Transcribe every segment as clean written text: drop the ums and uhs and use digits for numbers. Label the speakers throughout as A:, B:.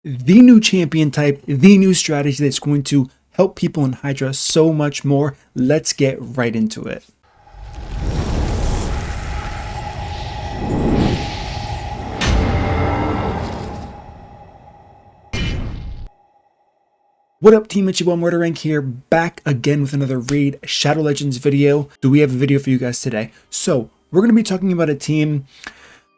A: the new champion type, the new strategy that's going to help people in Hydra so much more. Let's get right into it. What up team, it's your boy MurderInc here, back again with another Raid Shadow Legends video. Do we have a video for you guys today? So we're going to be talking about a team.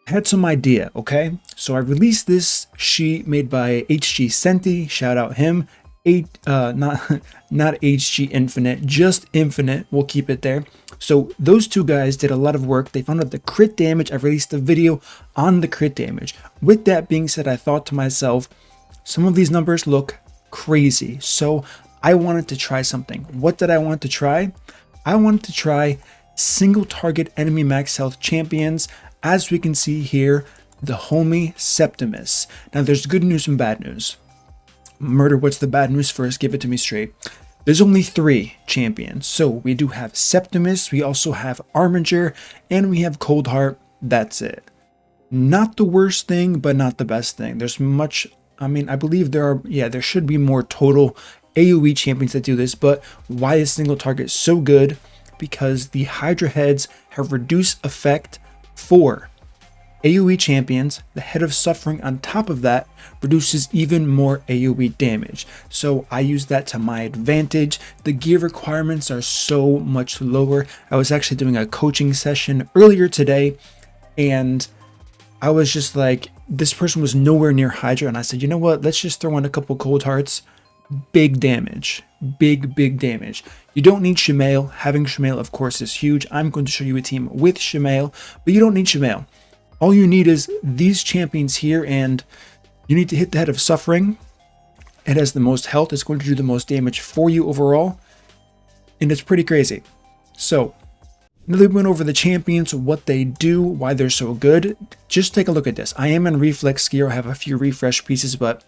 A: I had some idea, okay? So I released this sheet made by HG Senti, shout out him. Not HG Infinite, just Infinite, we'll keep it there. So those two guys did a lot of work. They found out the crit damage. I released a video on the crit damage. With that being said, I thought to myself, some of these numbers look crazy, so I wanted to try something. What did I want to try? I wanted to try single target enemy max health champions. As we can see here, the homie Septimus. Now there's good news and bad news. Murder, what's the bad news first? Give it to me straight. There's only 3 champions. So we do have Septimus, we also have Armiger, and we have Coldheart. That's it. Not the worst thing, but not the best thing. There's much, I believe there should be more total AoE champions that do this, but why is single target so good? Because the Hydra heads have reduced effect for AoE champions. The Head of Suffering on top of that reduces even more AoE damage. So I use that to my advantage. The gear requirements are so much lower. I was actually doing a coaching session earlier today, and I was just like, this person was nowhere near Hydra, and I said, you know what, let's just throw in a couple cold hearts. Big damage, big damage. You don't need shamael. Having shamael, of course, is huge. I'm going to show you a team with shamael, but you don't need shamael. All you need is these champions here, and you need to hit the Head of Suffering. It has the most health. It's going to do the most damage for you overall, and it's pretty crazy. So now that we went over the champions, what they do, why they're so good, just take a look at this. I am in reflex gear. I have a few refresh pieces, but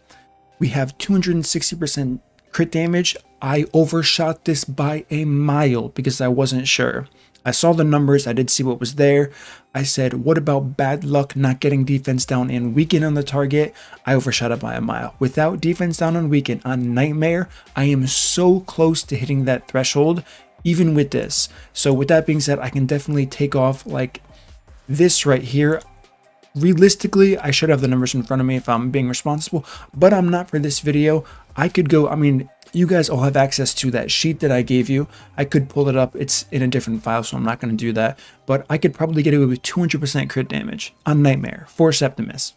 A: we have 260% crit damage. I overshot this by a mile because I wasn't sure. I saw the numbers, I did see what was there. I said, what about bad luck not getting defense down and weaken on the target? I overshot it by a mile. Without defense down and weaken on Nightmare, I am so close to hitting that threshold, even with this. So with that being said, I can definitely take off like this right here. Realistically, I should have the numbers in front of me if I'm being responsible, but I'm not for this video. I could go, you guys all have access to that sheet that I gave you. I could pull it up. It's in a different file, so I'm not going to do that. But I could probably get away with 200% crit damage on Nightmare for Septimus.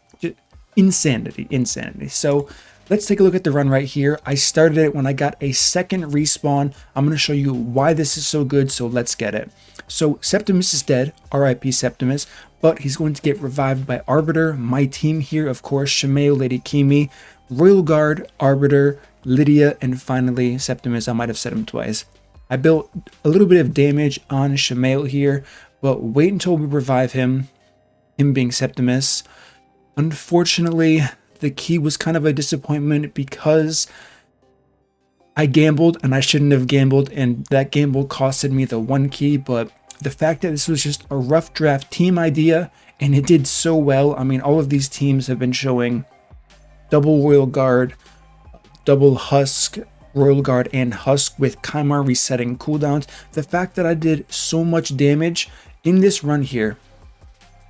A: Insanity. So let's take a look at the run right here. I started it when I got a second respawn. I'm going to show you why this is so good, so let's get it. So Septimus is dead, RIP Septimus, but he's going to get revived by Arbiter, my team here, of course, shamael, Lady Kimi, Royal Guard, Arbiter, Lydia, and finally Septimus. I might have said him twice. I built a little bit of damage on shamael here, but wait until we revive him being Septimus. Unfortunately, the key was kind of a disappointment because I gambled and I shouldn't have gambled, and that gamble costed me the 1 key. But the fact that this was just a rough draft team idea and it did so well. All of these teams have been showing double Royal Guard, double Husk, Royal Guard, and Husk with Kymar resetting cooldowns. The fact that I did so much damage in this run here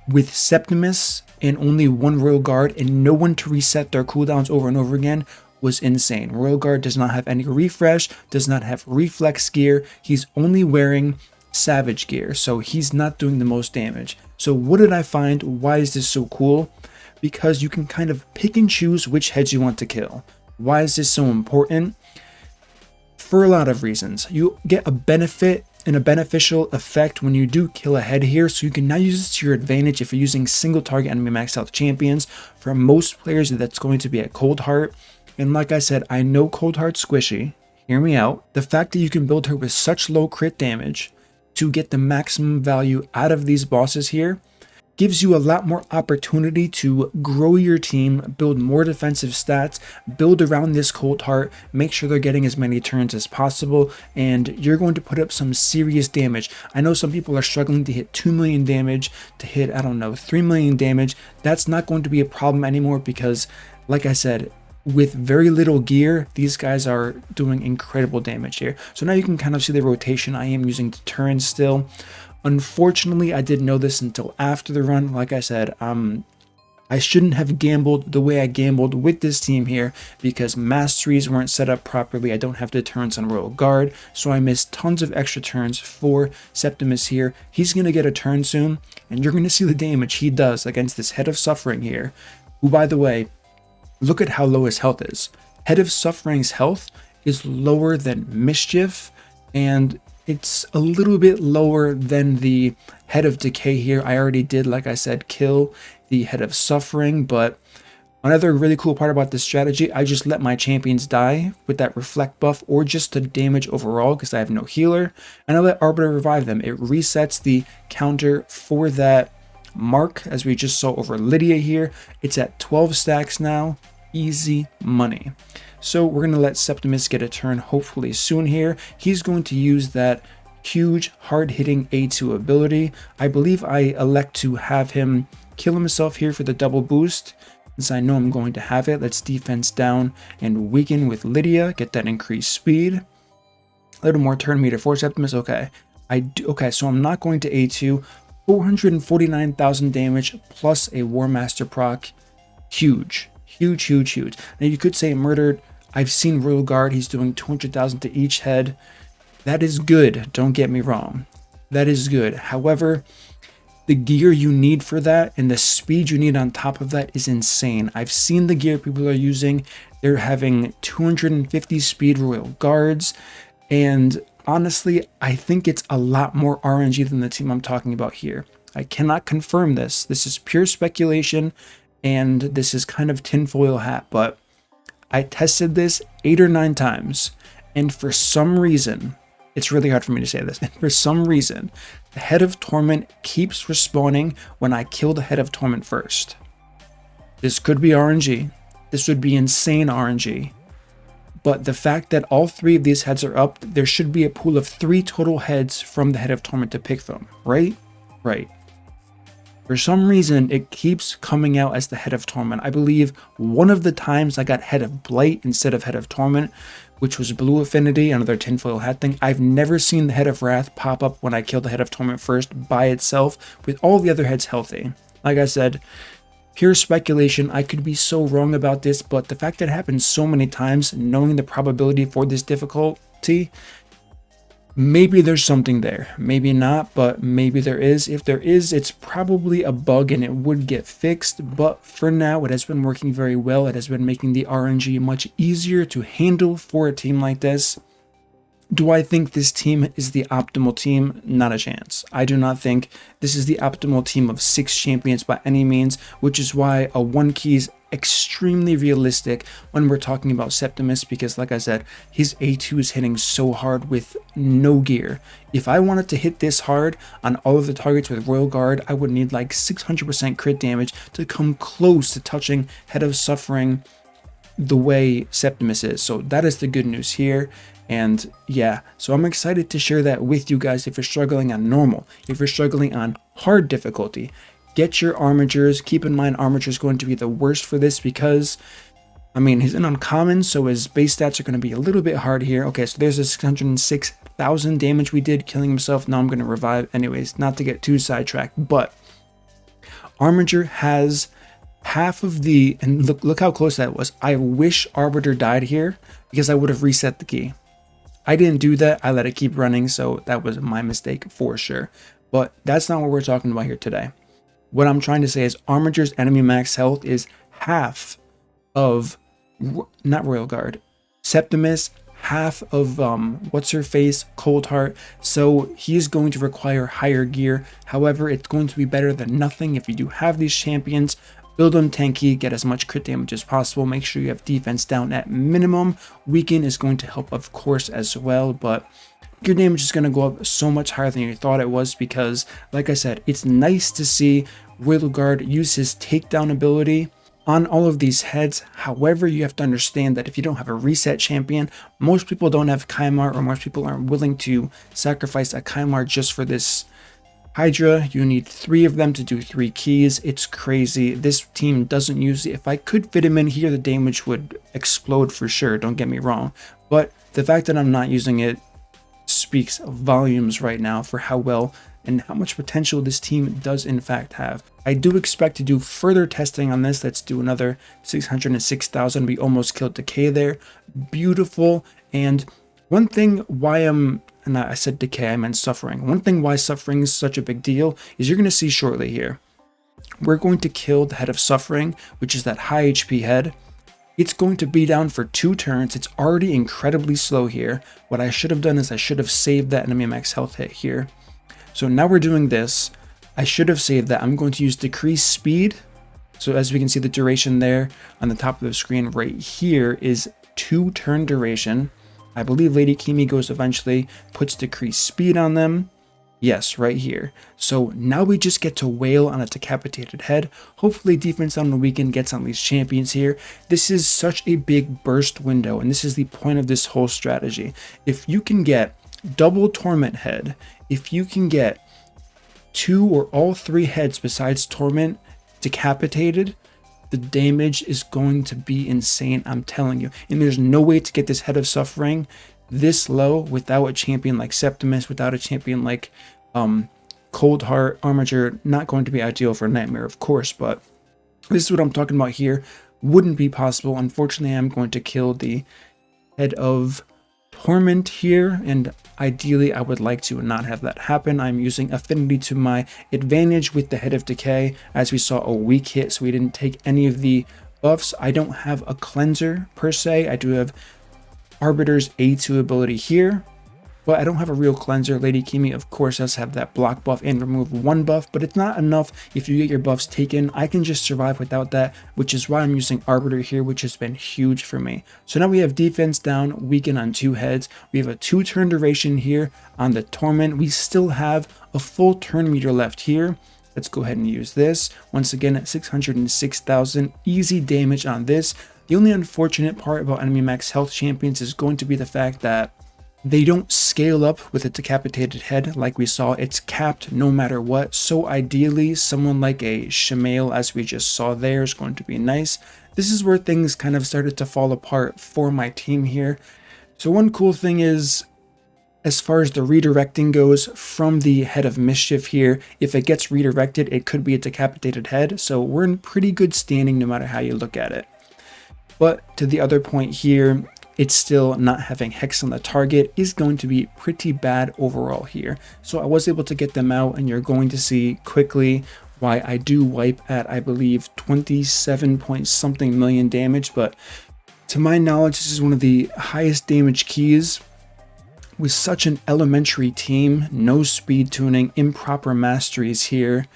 A: with Septimus and only 1 Royal Guard and no one to reset their cooldowns over and over again was insane. Royal Guard does not have any refresh, does not have reflex gear. He's only wearing savage gear, so he's not doing the most damage. So what did I find? Why is this so cool? Because you can kind of pick and choose which heads you want to kill. Why is this so important? For a lot of reasons. You get a benefit and a beneficial effect when you do kill a head here, so you can now use this to your advantage if you're using single target enemy max health champions. For most players, that's going to be a Coldheart. And like I said, I know Coldheart's squishy. Hear me out. The fact that you can build her with such low crit damage to get the maximum value out of these bosses here gives you a lot more opportunity to grow your team, build more defensive stats, build around this Coldheart, make sure they're getting as many turns as possible, and you're going to put up some serious damage. I know some people are struggling to hit 2 million damage, to hit, 3 million damage. That's not going to be a problem anymore because, like I said, with very little gear, these guys are doing incredible damage here. So now you can kind of see the rotation. I am using deterrence still. Unfortunately, I didn't know this until after the run. Like I said, I shouldn't have gambled the way I gambled with this team here because Masteries weren't set up properly. I don't have deterrence on Royal Guard, so I missed tons of extra turns for Septimus here. He's going to get a turn soon, and you're going to see the damage he does against this Head of Suffering here, who, by the way, look at how low his health is. Head of Suffering's health is lower than Mischief, and it's a little bit lower than the Head of Decay here. I already did, like I said, kill the Head of Suffering, but another really cool part about this strategy, I just let my champions die with that reflect buff or just to damage overall because I have no healer, and I let Arbiter revive them. It resets the counter for that mark, as we just saw over Lydia here. It's at 12 stacks now. Easy money. So we're going to let Septimus get a turn hopefully soon here. He's going to use that huge hard-hitting A2 ability. I believe I elect to have him kill himself here for the double boost, since I know I'm going to have it. Let's defense down and weaken with Lydia, get that increased speed. A little more turn meter for Septimus. Okay, okay, so I'm not going to A2. 449,000 damage plus a War Master proc. Huge. Huge, huge, huge. Now you could say murdered. I've seen Royal Guard. He's doing 200,000 to each head. That is good. Don't get me wrong. That is good. However, the gear you need for that and the speed you need on top of that is insane. I've seen the gear people are using. They're having 250 speed Royal Guards. And honestly, I think it's a lot more RNG than the team I'm talking about here. I cannot confirm this. This is pure speculation. And this is kind of tinfoil hat, but I tested this 8 or 9 times, and for some reason, it's really hard for me to say this, and for some reason, the Head of Torment keeps respawning when I kill the Head of Torment first. This could be RNG. This would be insane RNG. But the fact that all 3 of these heads are up, there should be a pool of 3 total heads from the Head of Torment to pick from, right? Right. For some reason, it keeps coming out as the Head of Torment. I believe one of the times I got Head of Blight instead of Head of Torment, which was Blue Affinity, another tinfoil hat thing. I've never seen the Head of Wrath pop up when I kill the Head of Torment first by itself, with all the other heads healthy. Like I said, pure speculation. I could be so wrong about this, but the fact that it happens so many times, knowing the probability for this difficulty, maybe there's something there. Maybe not, but maybe there is. If there is, it's probably a bug and it would get fixed. But for now, it has been working very well. It has been making the RNG much easier to handle for a team like this. Do I think this team is the optimal team? Not a chance. I do not think this is the optimal team of 6 champions by any means, which is why a 1 key is extremely realistic when we're talking about Septimus, because like I said, his A2 is hitting so hard with no gear. If I wanted to hit this hard on all of the targets with Royal Guard, I would need like 600% crit damage to come close to touching Head of Suffering the way Septimus is. So that is the good news here. And yeah, so I'm excited to share that with you guys. If you're struggling on normal, if you're struggling on hard difficulty, get your armatures. Keep in mind, armature is going to be the worst for this because, I mean, he's an uncommon, so his base stats are going to be a little bit hard here. Okay, so there's a 606,000 damage we did killing himself. Now I'm going to revive anyways, not to get too sidetracked, but armature has half of the, and look how close that was. I wish Arbiter died here because I would have reset the key. I didn't do that. I let it keep running, so that was my mistake for sure. But that's not what we're talking about here today. What I'm trying to say is Armature's enemy max health is half of, not Royal Guard, Septimus, half of what's her face, Cold Heart. So he's going to require higher gear. However, it's going to be better than nothing if you do have these champions. Build them tanky, get as much crit damage as possible. Make sure you have defense down at minimum. Weaken is going to help, of course, as well, but your damage is going to go up so much higher than you thought it was because, like I said, it's nice to see Royal Guard use his takedown ability on all of these heads. However, you have to understand that if you don't have a reset champion, most people don't have Kaimar, or most people aren't willing to sacrifice a Kaimar just for this Hydra, you need 3 of them to do 3 keys. It's crazy. This team doesn't use it. If I could fit him in here, the damage would explode for sure, don't get me wrong. But the fact that I'm not using it speaks volumes right now for how well and how much potential this team does in fact have. I do expect to do further testing on this. Let's do another 606,000. We almost killed Decay there. Beautiful. And one thing why and I said Decay, I meant Suffering. One thing why Suffering is such a big deal is you're going to see shortly here. We're going to kill the head of Suffering, which is that high HP head. It's going to be down for 2 turns. It's already incredibly slow here. What I should have done is I should have saved that enemy max health hit here. So now we're doing this. I should have saved that. I'm going to use decrease speed. So as we can see, the duration there on the top of the screen right here is 2 turn duration. I believe Lady Kimi goes eventually, puts decreased speed on them. Yes, right here. So now we just get to wail on a decapitated head. Hopefully defense on the weekend gets on these champions here. This is such a big burst window, and this is the point of this whole strategy. If you can get double torment head, if you can get 2 or all 3 heads besides torment decapitated, the damage is going to be insane, I'm telling you. And there's no way to get this head of Suffering this low without a champion like Septimus, without a champion like Cold Heart. Armature, not going to be ideal for Nightmare, of course, but this is what I'm talking about here. Wouldn't be possible. Unfortunately, I'm going to kill the head of Torment here, and ideally I would like to not have that happen. I'm using affinity to my advantage with the head of Decay, as we saw a weak hit, so we didn't take any of the buffs. I don't have a cleanser per se. I do have Arbiter's A2 ability here, but I don't have a real cleanser. Lady Kimi, of course, does have that block buff and remove 1 buff, but it's not enough if you get your buffs taken. I can just survive without that, which is why I'm using Arbiter here, which has been huge for me. So now we have defense down, weaken on 2 heads. We have a 2 turn duration here on the Torment. We still have a full turn meter left here. Let's go ahead and use this. Once again, at 606,000, easy damage on this. The only unfortunate part about enemy max health champions is going to be the fact that they don't scale up with a decapitated head like we saw. It's capped no matter what. So ideally, someone like a Shamael, as we just saw there, is going to be nice. This is where things kind of started to fall apart for my team here. So one cool thing is, as far as the redirecting goes from the head of Mischief here, if it gets redirected, it could be a decapitated head. So we're in pretty good standing no matter how you look at it. But to the other point here, it's still not having Hex on the target is going to be pretty bad overall here. So I was able to get them out, and you're going to see quickly why I do wipe at, I believe, 27 point something million damage. But to my knowledge, this is one of the highest damage keys with such an elementary team, no speed tuning, improper masteries here.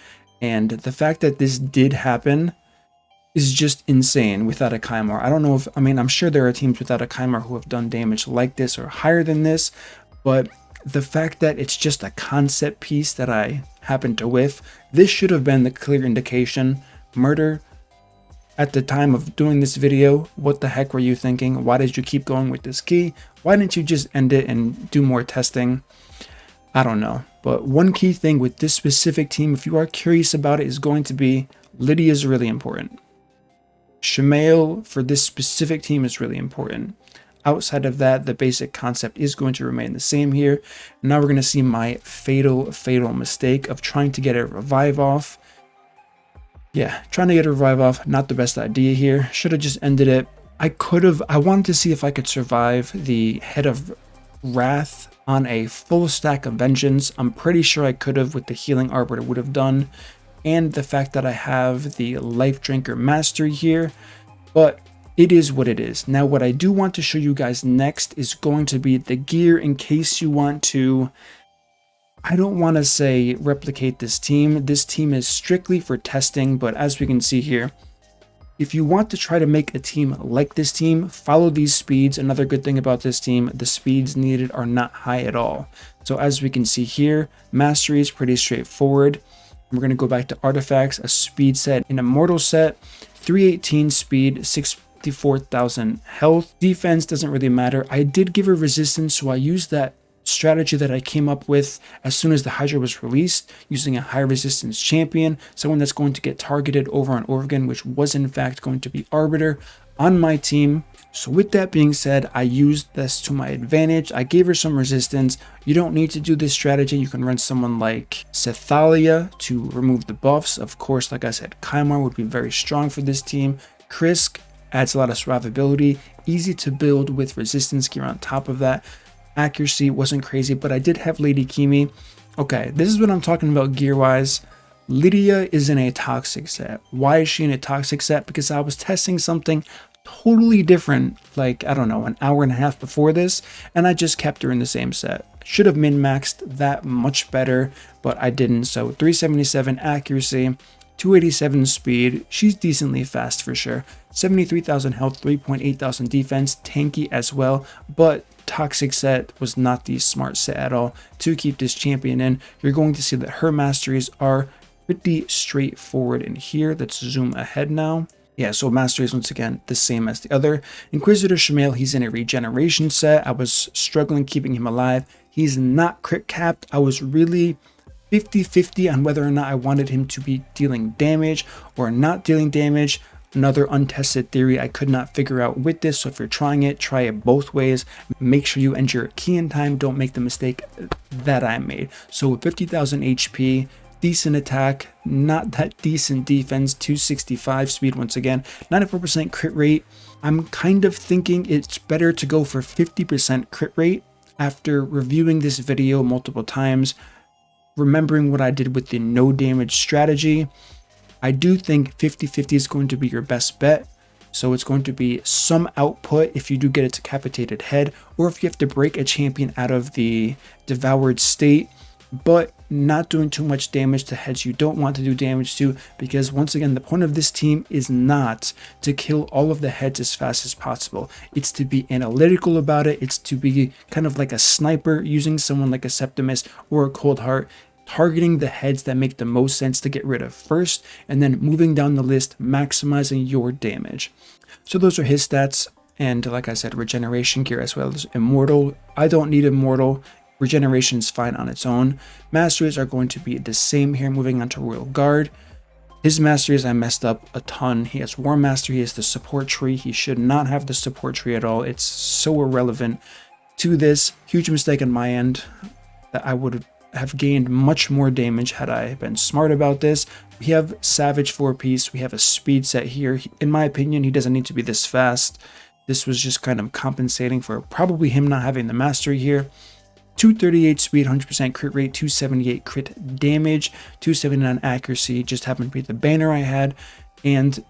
A: And the fact that this did happen is just insane without a Kymar. I don't know if, I'm sure there are teams without a Kymar who have done damage like this or higher than this, but the fact that it's just a concept piece that I happen to whiff, this should have been the clear indication. Murder, at the time of doing this video, what the heck were you thinking? Why did you keep going with this key? Why didn't you just end it and do more testing? I don't know. But one key thing with this specific team, if you are curious about it, is going to be Lydia is really important. Shamael for this specific team is really important. Outside of that, the basic concept is going to remain the same here. Now we're going to see my fatal mistake of trying to get a revive off. Yeah, trying to get a revive off, not the best idea here. Should have just ended it. I wanted to see if I could survive the head of Wrath on a full stack of Vengeance. I'm pretty sure I could have with the healing Arbiter would have done, and the fact that I have the Life Drinker Mastery here, but it is what it is. Now, what I do want to show you guys next is going to be the gear in case you want to, I don't want to say replicate this team. This team is strictly for testing, but as we can see here, if you want to try to make a team like this team, follow these speeds. Another good thing about this team, the speeds needed are not high at all. So as we can see here, Mastery is pretty straightforward. We're going to go back to artifacts, a speed set, an immortal set, 318 speed, 64,000 health. Defense doesn't really matter. I did give her resistance, so I used that strategy that I came up with as soon as the Hydra was released, using a high resistance champion, someone that's going to get targeted over and over again, which was in fact going to be Arbiter on my team. So with that being said, I used this to my advantage. I gave her some resistance. You don't need to do this strategy. You can run someone like Satara to remove the buffs. Of course, like I said, Kymar would be very strong for this team. Krisk adds a lot of survivability, easy to build with resistance gear on top of that. Accuracy wasn't crazy, but I did have Lady Kimi. Okay, this is what I'm talking about gear-wise. Lydia is in a toxic set. Why is she in a toxic set? Because I was testing something totally different, like, I don't know, an hour and a half before this, and I just kept her in the same set. Should have min-maxed that much better, but I didn't. So 377 accuracy, 287 speed. She's decently fast for sure. 73,000 health, 3,800 defense, tanky as well, but toxic set was not the smart set at all to keep this champion in. You're going to see that her masteries are pretty straightforward in here. Let's zoom ahead now. Yeah, so Masteries, once again, the same as the other. Inquisitor Shamael, he's in a regeneration set. I was struggling keeping him alive. He's not crit capped. I was really 50-50 on whether or not I wanted him to be dealing damage or not dealing damage. Another untested theory I could not figure out with this. So if you're trying it, try it both ways. Make sure you end your key in time. Don't make the mistake that I made. So with 50,000 HP, decent attack, not that decent defense, 265 speed once again, 94% crit rate. I'm kind of thinking it's better to go for 50% crit rate after reviewing this video multiple times, remembering what I did with the no damage strategy. I do think 50-50 is going to be your best bet. So it's going to be some output if you do get a decapitated head, or if you have to break a champion out of the devoured state, but not doing too much damage to heads you don't want to do damage to, because once again, the point of this team is not to kill all of the heads as fast as possible. It's to be analytical about it. It's to be kind of like a sniper, using someone like a Septimus or a Cold Heart, targeting the heads that make the most sense to get rid of first, and then moving down the list, maximizing your damage. So those are his stats, and like I said, regeneration gear as well as immortal. I don't need immortal. Regeneration is fine on its own. Masteries are going to be the same here. Moving on to Royal Guard. His masteries I messed up a ton. He has War Master, he has the support tree. He should not have the support tree at all. It's so irrelevant to this. Huge mistake on my end, that I would have gained much more damage had I been smart about this. We have Savage 4-piece. We have a speed set here. In my opinion, he doesn't need to be this fast. This was just kind of compensating for probably him not having the mastery here. 238 speed, 100% crit rate, 278 crit damage, 279 accuracy, just happened to be the banner I had, and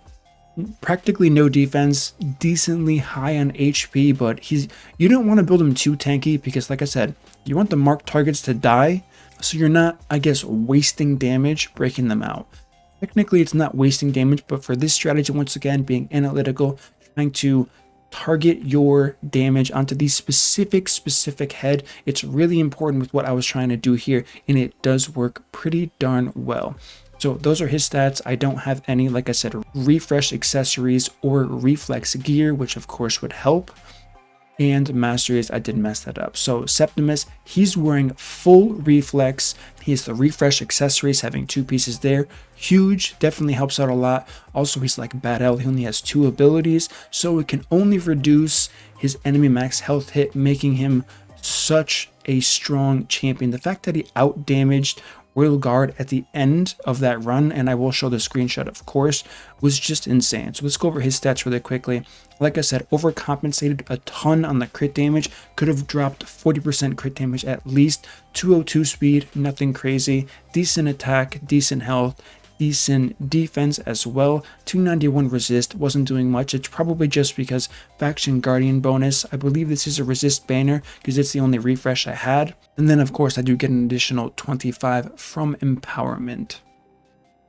A: practically no defense, decently high on HP, but you don't want to build him too tanky, because like I said, you want the marked targets to die, so you're not, I guess, wasting damage breaking them out. Technically, it's not wasting damage, but for this strategy, once again, being analytical, trying to target your damage onto the specific head, it's really important with what I was trying to do here, and it does work pretty darn well. So those are his stats. I don't have any, like I said, refresh accessories or reflex gear, which of course would help. And masteries, I did mess that up. So Septimus, he's wearing full reflex. He has the refresh accessories, having 2 pieces there. Huge, definitely helps out a lot. Also, he's like Bad L, he only has 2 abilities, so it can only reduce his enemy max health hit, making him such a strong champion. The fact that he out damaged Royal Guard at the end of that run, and I will show the screenshot of course, was just insane. So let's go over his stats really quickly. Like I said, overcompensated a ton on the crit damage, could have dropped 40% crit damage at least. 202 speed, nothing crazy, decent attack, decent health, decent defense as well. 291 resist, wasn't doing much. It's probably just because faction guardian bonus. I believe this is a resist banner because it's the only refresh I had. And then of course I do get an additional 25 from empowerment.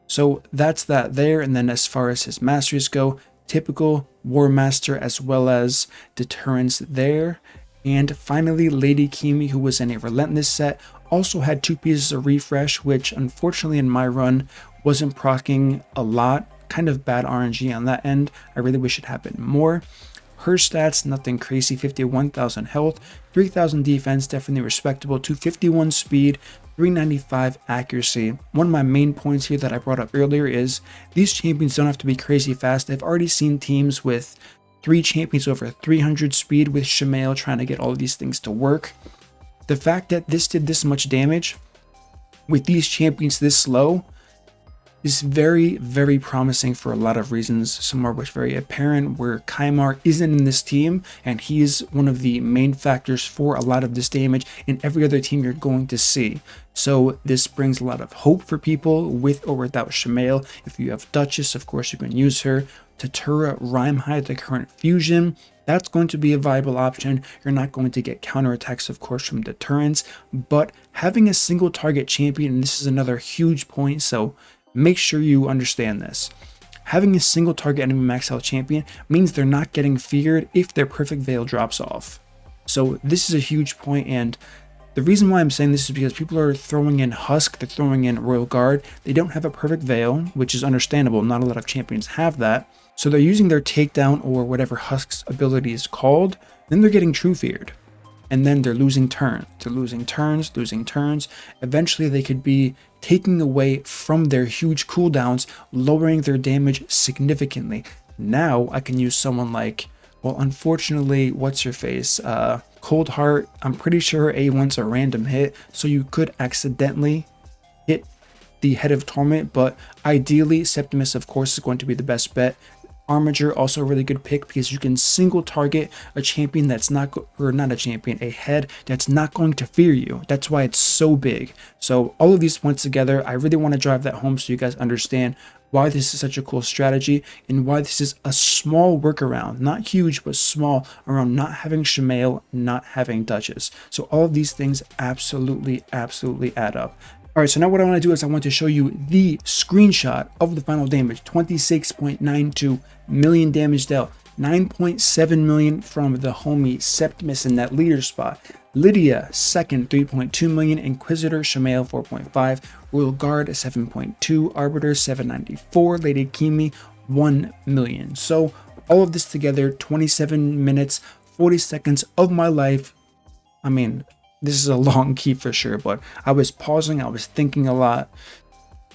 A: So that's that there. And then as far as his masteries go, typical War Master as well as deterrence there. And finally, Lady Kimi, who was in a Relentless set, also had 2 pieces of refresh, which unfortunately in my run wasn't proccing a lot. Kind of bad RNG on that end. I really wish it happened more. her stats, nothing crazy. 51,000 health, 3,000 defense, definitely respectable. 251 speed, 395 accuracy. One of my main points here that I brought up earlier is these champions don't have to be crazy fast. I've already seen teams with 3 champions over 300 speed with Shamael trying to get all of these things to work. The fact that this did this much damage with these champions this slow is very, very promising for a lot of reasons, some of which very apparent, where Kymar isn't in this team, and he's one of the main factors for a lot of this damage in every other team you're going to see. So this brings a lot of hope for people with or without Shamael. If you have Duchess, of course you can use her. Tatura Rimehide, the current fusion, that's going to be a viable option. You're not going to get counterattacks, of course, from deterrence, but having a single target champion, and this is another huge point, so make sure you understand this. Having a single target enemy max health champion means they're not getting feared if their perfect veil drops off. So this is a huge point, and the reason why I'm saying this is because people are throwing in Husk, they're throwing in Royal Guard. They don't have a perfect veil, which is understandable. Not a lot of champions have that. So they're using their takedown or whatever Husk's ability is called. Then they're getting true feared. And then they're losing turns. They're losing turns, losing turns. Eventually they could be taking away from their huge cooldowns, lowering their damage significantly. Now I can use someone like, well, unfortunately, what's her face? Cold Heart. I'm pretty sure her A1's a random hit, so you could accidentally hit the Head of Torment, but ideally Septimus, of course, is going to be the best bet. Armiger, also a really good pick because you can single target a champion that's not, or not a champion, a head that's not going to fear you. That's why it's so big. So all of these points together, I really want to drive that home so you guys understand why this is such a cool strategy and why this is a small workaround, not huge, but small, around not having Shamael, not having Duchess. So all of these things absolutely add up. All right, so now what I want to do is I want to show you the screenshot of the final damage. 26.92 million damage dealt, 9.7 million from the homie Septimus in that leader spot. Lydia second, 3.2 million. Inquisitor Shamael 4.5, Royal Guard 7.2, Arbiter 794, Lady Kimi 1 million. So all of this together, 27 minutes 40 seconds of my life. I mean, this is a long key for sure, but I was pausing, I was thinking a lot.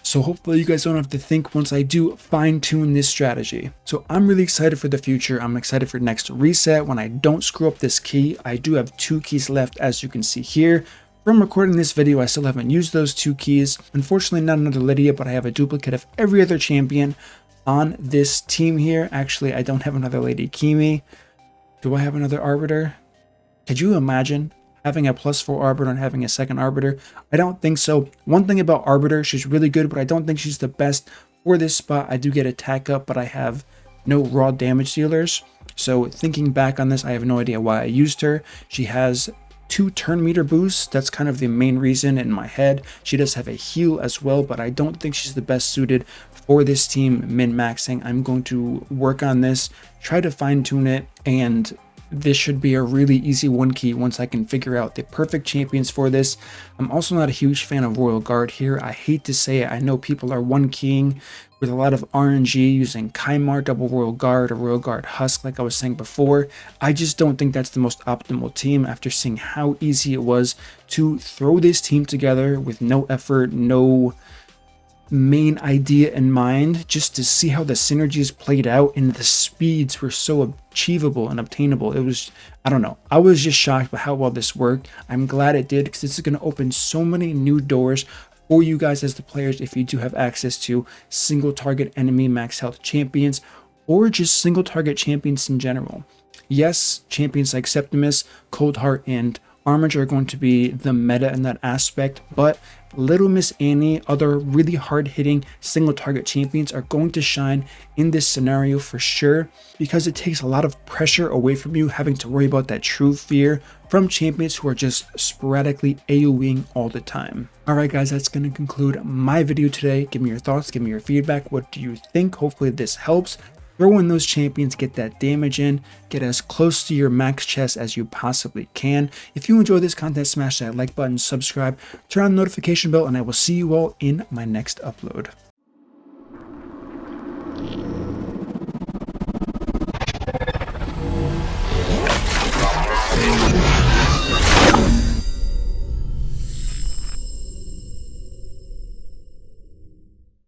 A: So hopefully you guys don't have to think once I do fine tune this strategy. So I'm really excited for the future. I'm excited for next reset when I don't screw up this key. I do have 2 keys left, as you can see here. From recording this video, I still haven't used those 2 keys. Unfortunately, not another Lydia, but I have a duplicate of every other champion on this team here. Actually, I don't have another Lady Kimi. Do I have another Arbiter? Could you imagine having a +4 Arbiter and having a second Arbiter? I don't think so. One thing about Arbiter, she's really good, but I don't think she's the best for this spot. I do get attack up, but I have no raw damage dealers. So thinking back on this, I have no idea why I used her. She has 2 turn meter boosts. That's kind of the main reason in my head. She does have a heal as well, but I don't think she's the best suited for this team min-maxing. I'm going to work on this, try to fine tune it, and this should be a really easy 1 key once I can figure out the perfect champions for this. I'm also not a huge fan of Royal Guard here. I hate to say it. I know people are 1 keying with a lot of RNG using Kymar, double Royal Guard, or Royal Guard Husk like I was saying before. I just don't think that's the most optimal team after seeing how easy it was to throw this team together with no effort, no main idea in mind, just to see how the synergies played out and the speeds were so achievable and obtainable. It was, I don't know, I was just shocked by how well this worked. I'm glad it did, because this is going to open so many new doors for you guys as the players if you do have access to single target enemy max health champions, or just single target champions in general. Yes, champions like Septimus, Cold Heart, and Armiger are going to be the meta in that aspect, but Little Miss Annie, other really hard-hitting single target champions are going to shine in this scenario for sure, because it takes a lot of pressure away from you having to worry about that true fear from champions who are just sporadically AoEing all the time. Alright guys, that's going to conclude my video today. Give me your thoughts, give me your feedback. What do you think? Hopefully this helps. Throw in those champions, get that damage in, get as close to your max chest as you possibly can. If you enjoy this content, smash that like button, subscribe, turn on the notification bell, and I will see you all in my next upload.